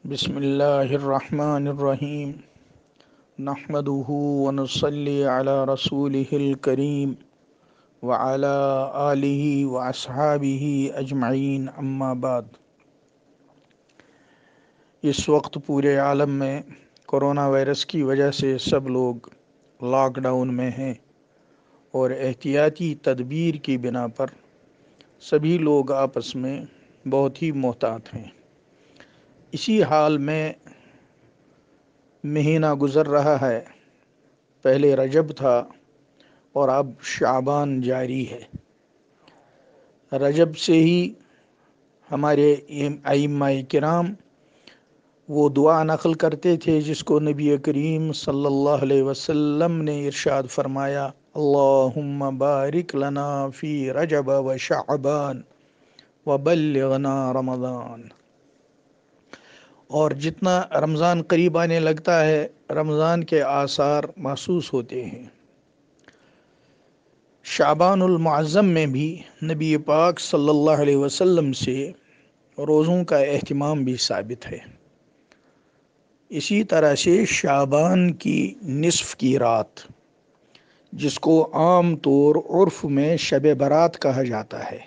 بسم اللہ الرحمن الرحیم نحمده ونصلی علی رسوله الکریم وعلی آلہ واصحابہ اجمعین اما بعد۔ اس وقت پورے عالم میں کرونا وائرس کی وجہ سے سب لوگ لاک ڈاؤن میں ہیں اور احتیاطی تدبیر کی بنا پر سبھی لوگ آپس میں بہت ہی محتاط ہیں۔ اسی حال میں مہینہ گزر رہا ہے، پہلے رجب تھا اور اب شعبان جاری ہے۔ رجب سے ہی ہمارے ائمہ کرام وہ دعا نقل کرتے تھے جس کو نبی کریم صلی اللہ علیہ وسلم نے ارشاد فرمایا، اللہم بارک لنا فی رجب و شعبان وبلغنا رمضان۔ اور جتنا رمضان قریب آنے لگتا ہے رمضان کے آثار محسوس ہوتے ہیں۔ شعبان المعظم میں بھی نبی پاک صلی اللہ علیہ وسلم سے روزوں کا اہتمام بھی ثابت ہے۔ اسی طرح سے شعبان کی نصف کی رات، جس کو عام طور عرف میں شب برات کہا جاتا ہے،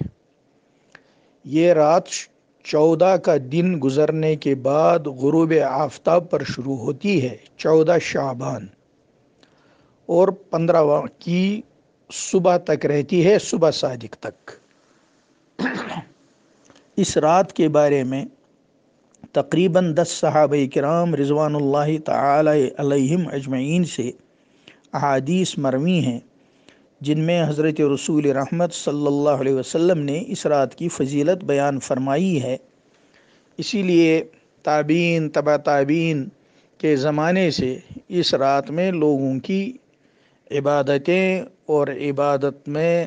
یہ رات 14 کا دن گزرنے کے بعد غروب آفتاب پر شروع ہوتی ہے، 14 شعبان، اور 15 کی صبح تک رہتی ہے، صبح صادق تک۔ اس رات کے بارے میں تقریباً 10 صحابہ کرام رضوان اللہ تعالی علیہم اجمعین سے احادیث مروی ہیں، جن میں حضرت رسول رحمت صلی اللہ علیہ وسلم نے اس رات کی فضیلت بیان فرمائی ہے۔ اسی لیے تابعین، تبع تابعین کے زمانے سے اس رات میں لوگوں کی عبادتیں اور عبادت میں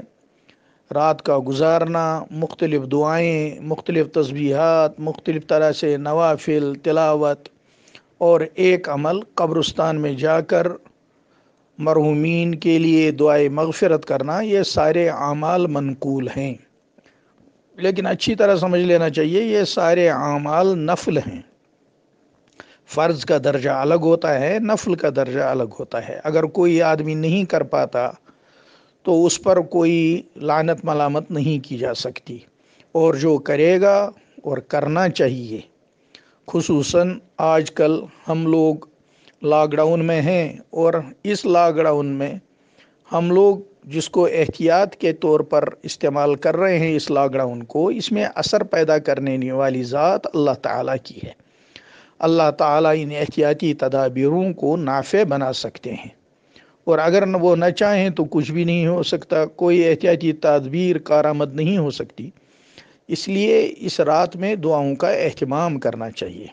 رات کا گزارنا، مختلف دعائیں، مختلف تسبیحات، مختلف طرح سے نوافل، تلاوت، اور ایک عمل قبرستان میں جا کر مرحومین کے لیے دعائے مغفرت کرنا، یہ سارے اعمال منقول ہیں، لیکن اچھی طرح سمجھ لینا چاہیے یہ سارے اعمال نفل ہیں۔ فرض کا درجہ الگ ہوتا ہے، نفل کا درجہ الگ ہوتا ہے۔ اگر کوئی آدمی نہیں کر پاتا تو اس پر کوئی لعنت ملامت نہیں کی جا سکتی، اور جو کرے گا اور کرنا چاہیے، خصوصاً آج کل ہم لوگ لاک ڈاؤن میں ہیں، اور اس لاک ڈاؤن میں ہم لوگ جس کو احتیاط کے طور پر استعمال کر رہے ہیں اس لاک ڈاؤن کو، اس میں اثر پیدا کرنے والی ذات اللہ تعالیٰ کی ہے۔ اللہ تعالیٰ ان احتیاطی تدابیروں کو نافع بنا سکتے ہیں، اور اگر وہ نہ چاہیں تو کچھ بھی نہیں ہو سکتا، کوئی احتیاطی تدبیر کارآمد نہیں ہو سکتی۔ اس لیے اس رات میں دعاؤں کا اہتمام کرنا چاہیے۔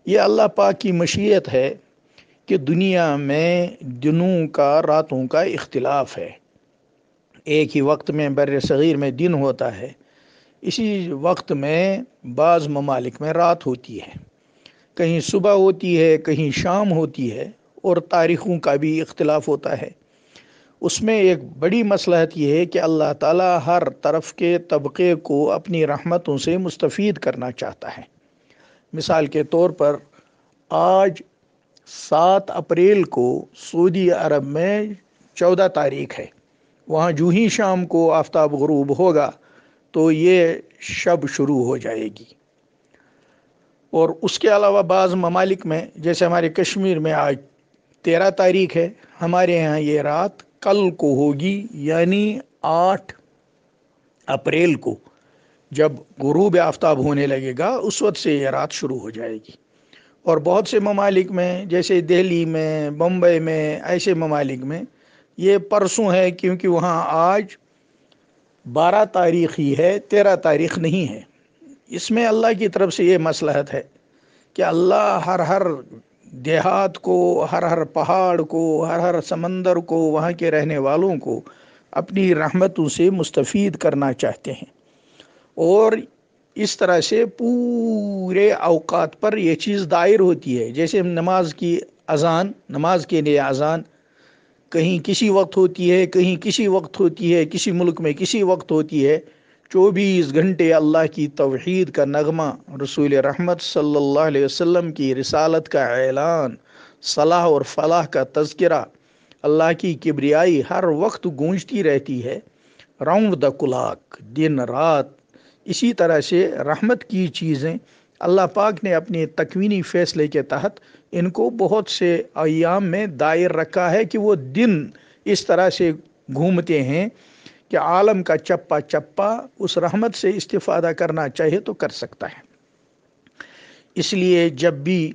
یہ اللہ پاک کی مشیت ہے کہ دنیا میں دنوں کا، راتوں کا اختلاف ہے۔ ایک ہی وقت میں بر صغیر میں دن ہوتا ہے، اسی وقت میں بعض ممالک میں رات ہوتی ہے، کہیں صبح ہوتی ہے، کہیں شام ہوتی ہے، اور تاریخوں کا بھی اختلاف ہوتا ہے۔ اس میں ایک بڑی مصلحت یہ ہے کہ اللہ تعالیٰ ہر طرف کے طبقے کو اپنی رحمتوں سے مستفید کرنا چاہتا ہے۔ مثال کے طور پر آج 7 اپریل کو سعودی عرب میں 14 تاریخ ہے، وہاں جو ہی شام کو آفتاب غروب ہوگا تو یہ شب شروع ہو جائے گی۔ اور اس کے علاوہ بعض ممالک میں، جیسے ہمارے کشمیر میں آج 13 تاریخ ہے، ہمارے یہاں یہ رات کل کو ہوگی، یعنی 8 اپریل کو جب غروب آفتاب ہونے لگے گا اس وقت سے یہ رات شروع ہو جائے گی۔ اور بہت سے ممالک میں جیسے دہلی میں، بمبئی میں، ایسے ممالک میں یہ پرسوں ہے، کیونکہ وہاں آج 12 تاریخ ہی ہے، 13 تاریخ نہیں ہے۔ اس میں اللہ کی طرف سے یہ مصلحت ہے کہ اللہ ہر دیہات کو، ہر پہاڑ کو، ہر سمندر کو، وہاں کے رہنے والوں کو اپنی رحمتوں سے مستفید کرنا چاہتے ہیں، اور اس طرح سے پورے اوقات پر یہ چیز دائر ہوتی ہے۔ جیسے نماز کی اذان، نماز کے لیے اذان کہیں کسی وقت ہوتی ہے، کہیں کسی وقت ہوتی ہے، کسی ملک میں کسی وقت ہوتی ہے، 24 گھنٹے اللہ کی توحید کا نغمہ، رسول رحمت صلی اللہ علیہ وسلم کی رسالت کا اعلان، صلاح اور فلاح کا تذکرہ، اللہ کی کبریائی ہر وقت گونجتی رہتی ہے، راؤنڈ دا کلاک، دن رات۔ اسی طرح سے رحمت کی چیزیں اللہ پاک نے اپنے تکوینی فیصلے کے تحت ان کو بہت سے ایام میں دائر رکھا ہے کہ وہ دن اس طرح سے گھومتے ہیں کہ عالم کا چپا چپا اس رحمت سے استفادہ کرنا چاہے تو کر سکتا ہے۔ اس لیے جب بھی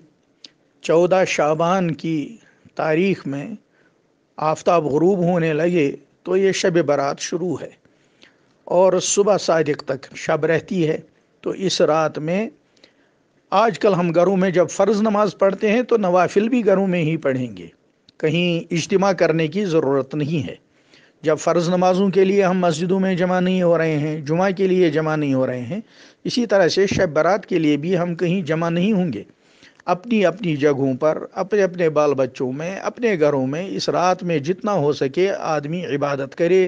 14 شعبان کی تاریخ میں آفتاب غروب ہونے لگے تو یہ شب برات شروع ہے اور صبح صادق تک شب رہتی ہے۔ تو اس رات میں آج کل ہم گھروں میں جب فرض نماز پڑھتے ہیں تو نوافل بھی گھروں میں ہی پڑھیں گے، کہیں اجتماع کرنے کی ضرورت نہیں ہے۔ جب فرض نمازوں کے لیے ہم مسجدوں میں جمع نہیں ہو رہے ہیں، جمعہ کے لیے جمع نہیں ہو رہے ہیں، اسی طرح سے شب برات کے لیے بھی ہم کہیں جمع نہیں ہوں گے۔ اپنی اپنی جگہوں پر، اپنے اپنے بال بچوں میں، اپنے گھروں میں اس رات میں جتنا ہو سکے آدمی عبادت کرے،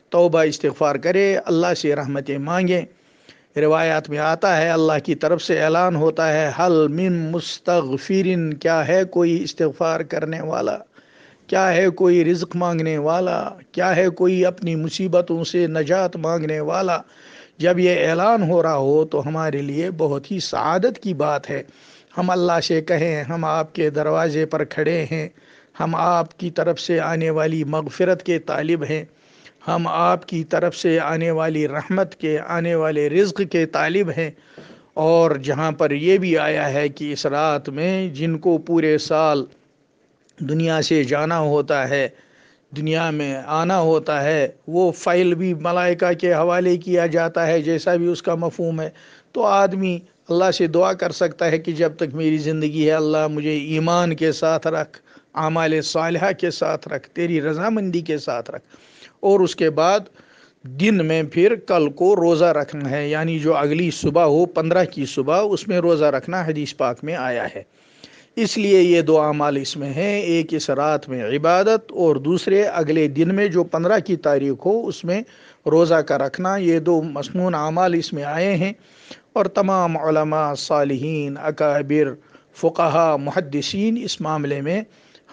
توبہ استغفار کرے، اللہ سے رحمتیں مانگیں۔ روایات میں آتا ہے، اللہ کی طرف سے اعلان ہوتا ہے، حل من مستغفرین، کیا ہے کوئی استغفار کرنے والا، کیا ہے کوئی رزق مانگنے والا، کیا ہے کوئی اپنی مصیبتوں سے نجات مانگنے والا۔ جب یہ اعلان ہو رہا ہو تو ہمارے لیے بہت ہی سعادت کی بات ہے۔ ہم اللہ سے کہیں، ہم آپ کے دروازے پر کھڑے ہیں، ہم آپ کی طرف سے آنے والی مغفرت کے طالب ہیں، ہم آپ کی طرف سے آنے والی رحمت کے، آنے والے رزق کے طالب ہیں۔ اور جہاں پر یہ بھی آیا ہے کہ اس رات میں جن کو پورے سال دنیا سے جانا ہوتا ہے، دنیا میں آنا ہوتا ہے، وہ فائل بھی ملائکہ کے حوالے کیا جاتا ہے، جیسا بھی اس کا مفہوم ہے۔ تو آدمی اللہ سے دعا کر سکتا ہے کہ جب تک میری زندگی ہے اللہ مجھے ایمان کے ساتھ رکھ، اعمال صالحہ کے ساتھ رکھ، تیری رضامندی کے ساتھ رکھ۔ اور اس کے بعد دن میں پھر کل کو روزہ رکھنا ہے، یعنی جو اگلی صبح ہو 15 کی صبح، اس میں روزہ رکھنا حدیث پاک میں آیا ہے۔ اس لیے یہ دو اعمال اس میں ہیں، ایک اس رات میں عبادت اور دوسرے اگلے دن میں جو 15 کی تاریخ ہو اس میں روزہ کا رکھنا۔ یہ دو مسنون اعمال اس میں آئے ہیں، اور تمام علماء، صالحین، اکابر، فقہا، محدثین اس معاملے میں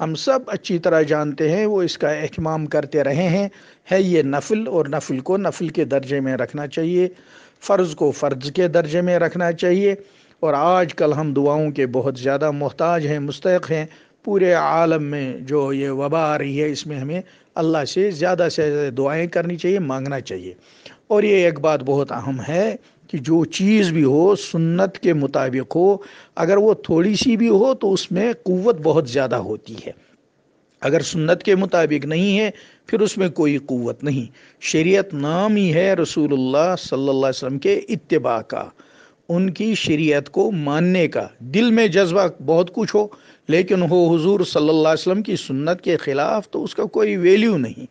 ہم سب اچھی طرح جانتے ہیں، وہ اس کا اہتمام کرتے رہے ہیں۔ ہے یہ نفل، اور نفل کو نفل کے درجے میں رکھنا چاہیے، فرض کو فرض کے درجے میں رکھنا چاہیے۔ اور آج کل ہم دعاؤں کے بہت زیادہ محتاج ہیں، مستحق ہیں۔ پورے عالم میں جو یہ وبا آ رہی ہے، اس میں ہمیں اللہ سے زیادہ دعائیں کرنی چاہیے، مانگنا چاہیے۔ اور یہ ایک بات بہت اہم ہے کہ جو چیز بھی ہو سنت کے مطابق ہو، اگر وہ تھوڑی سی بھی ہو تو اس میں قوت بہت زیادہ ہوتی ہے۔ اگر سنت کے مطابق نہیں ہے پھر اس میں کوئی قوت نہیں۔ شریعت نام ہی ہے رسول اللہ صلی اللہ علیہ وسلم کے اتباع کا، ان کی شریعت کو ماننے کا۔ دل میں جذبہ بہت کچھ ہو لیکن ہو حضور صلی اللہ علیہ وسلم کی سنت کے خلاف تو اس کا کوئی ویلیو نہیں۔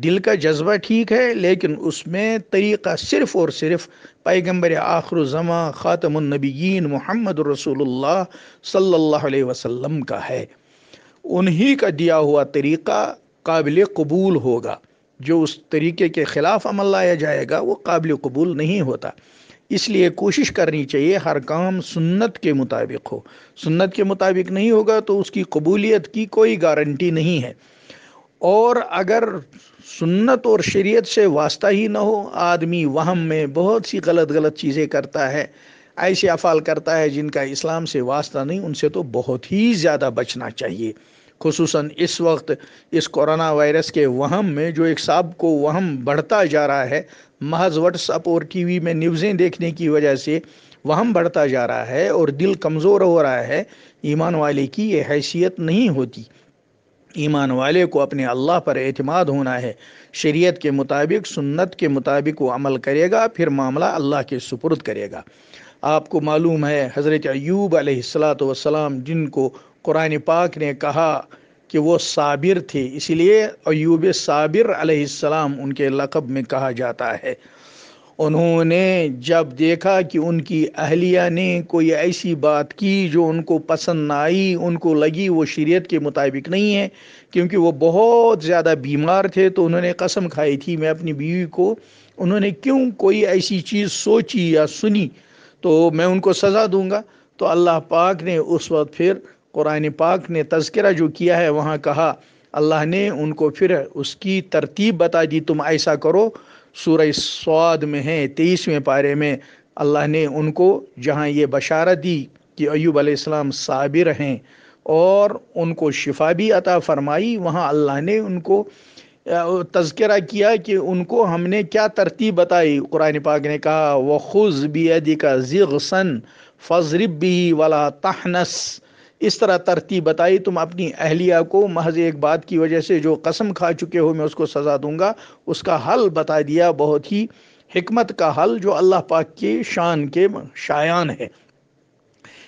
دل کا جذبہ ٹھیک ہے لیکن اس میں طریقہ صرف اور صرف پیغمبر آخر الزمان خاتم النبیین محمد رسول اللہ صلی اللہ علیہ وسلم کا ہے۔ انہی کا دیا ہوا طریقہ قابل قبول ہوگا، جو اس طریقے کے خلاف عمل لایا جائے گا وہ قابل قبول نہیں ہوتا۔ اس لیے کوشش کرنی چاہیے ہر کام سنت کے مطابق ہو۔ سنت کے مطابق نہیں ہوگا تو اس کی قبولیت کی کوئی گارنٹی نہیں ہے۔ اور اگر سنت اور شریعت سے واسطہ ہی نہ ہو، آدمی وہم میں بہت سی غلط چیزیں کرتا ہے، ایسے افعال کرتا ہے جن کا اسلام سے واسطہ نہیں، ان سے تو بہت ہی زیادہ بچنا چاہیے۔ خصوصاً اس وقت اس کورونا وائرس کے وہم میں جو ایک صاحب کو وہم بڑھتا جا رہا ہے، محض واٹس اپ اور ٹی وی میں نیوزیں دیکھنے کی وجہ سے وہم بڑھتا جا رہا ہے اور دل کمزور ہو رہا ہے۔ ایمان والے کی یہ حیثیت نہیں ہوتی۔ ایمان والے کو اپنے اللہ پر اعتماد ہونا ہے، شریعت کے مطابق، سنت کے مطابق وہ عمل کرے گا، پھر معاملہ اللہ کے سپرد کرے گا۔ آپ کو معلوم ہے حضرت ایوب علیہ السلام جن کو قرآن پاک نے کہا کہ وہ صابر تھے، اسی لیے ایوب صابر علیہ السلام ان کے لقب میں کہا جاتا ہے۔ انہوں نے جب دیکھا کہ ان کی اہلیہ نے کوئی ایسی بات کی جو ان کو پسند نہ آئی، ان کو لگی وہ شریعت کے مطابق نہیں ہے، کیونکہ وہ بہت زیادہ بیمار تھے، تو انہوں نے قسم کھائی تھی میں اپنی بیوی کو انہوں نے کیوں کوئی ایسی چیز سوچی یا سنی تو میں ان کو سزا دوں گا۔ تو اللہ پاک نے اس وقت پھر قرآن پاک نے تذکرہ جو کیا ہے وہاں کہا، اللہ نے ان کو پھر اس کی ترتیب بتا دی، تم ایسا کرو۔ سورہ صاد میں ہے 23ویں پارے میں اللہ نے ان کو جہاں یہ بشارت دی کہ ایوب علیہ السلام صابر ہیں اور ان کو شفا بھی عطا فرمائی، وہاں اللہ نے ان کو تذکرہ کیا کہ ان کو ہم نے کیا ترتیب بتائی۔ قرآن پاک نے کہا وَخُذْ بِيَدِكَ ضِغْصًا فَاضْرِب بِّهِ وَلَا تَحْنَثْ، اس طرح ترتیب بتائی، تم اپنی اہلیہ کو محض ایک بات کی وجہ سے جو قسم کھا چکے ہو میں اس کو سزا دوں گا، اس کا حل بتا دیا، بہت ہی حکمت کا حل جو اللہ پاک کے شان کے شایان ہے۔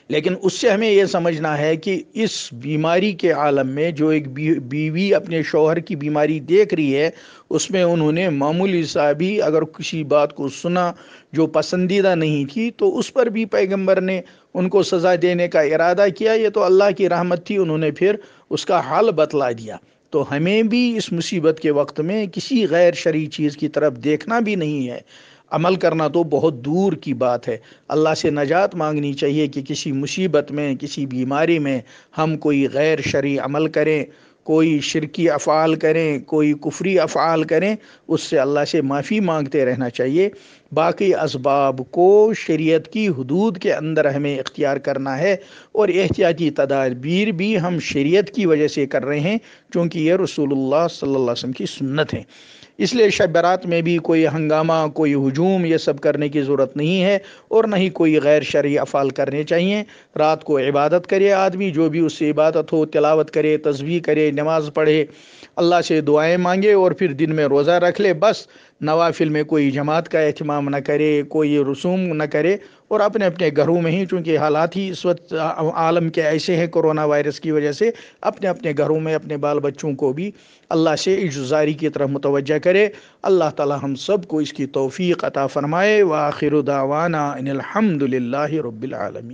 لیکن اس سے ہمیں یہ سمجھنا ہے کہ اس بیماری کے عالم میں جو ایک بیوی اپنے شوہر کی بیماری دیکھ رہی ہے، اس میں انہوں نے معمولی سا بھی اگر کسی بات کو سنا جو پسندیدہ نہیں تھی تو اس پر بھی پیغمبر نے ان کو سزا دینے کا ارادہ کیا۔ یہ تو اللہ کی رحمت تھی، انہوں نے پھر اس کا حل بتلا دیا۔ تو ہمیں بھی اس مصیبت کے وقت میں کسی غیر شرعی چیز کی طرف دیکھنا بھی نہیں ہے، عمل کرنا تو بہت دور کی بات ہے۔ اللہ سے نجات مانگنی چاہیے کہ کسی مصیبت میں، کسی بیماری میں ہم کوئی غیر شرعی عمل کریں، کوئی شرکی افعال کریں، کوئی کفری افعال کریں، اس سے اللہ سے معافی مانگتے رہنا چاہیے۔ باقی اسباب کو شریعت کی حدود کے اندر ہمیں اختیار کرنا ہے، اور احتیاطی تدابیر بھی ہم شریعت کی وجہ سے کر رہے ہیں، چونکہ یہ رسول اللہ صلی اللہ علیہ وسلم کی سنت ہے۔ اس لیے شب برات میں بھی کوئی ہنگامہ، کوئی ہجوم یہ سب کرنے کی ضرورت نہیں ہے، اور نہ ہی کوئی غیر شرعی افعال کرنے چاہیے۔ رات کو عبادت کرے آدمی، جو بھی اس سے عبادت ہو، تلاوت کرے، تسبیح کرے، نماز پڑھے، اللہ سے دعائیں مانگے، اور پھر دن میں روزہ رکھ لے۔ بس نوافل میں کوئی جماعت کا اہتمام نہ کرے، کوئی رسوم نہ کرے، اور اپنے اپنے گھروں میں ہی، چونکہ حالات ہی اس وقت عالم کے ایسے ہیں کورونا وائرس کی وجہ سے، اپنے اپنے گھروں میں اپنے بال بچوں کو بھی اللہ سے عجزاری کی طرف متوجہ کرے۔ اللہ تعالی ہم سب کو اس کی توفیق عطا فرمائے۔ وآخر دعوانا ان الحمد للہ رب العالمین۔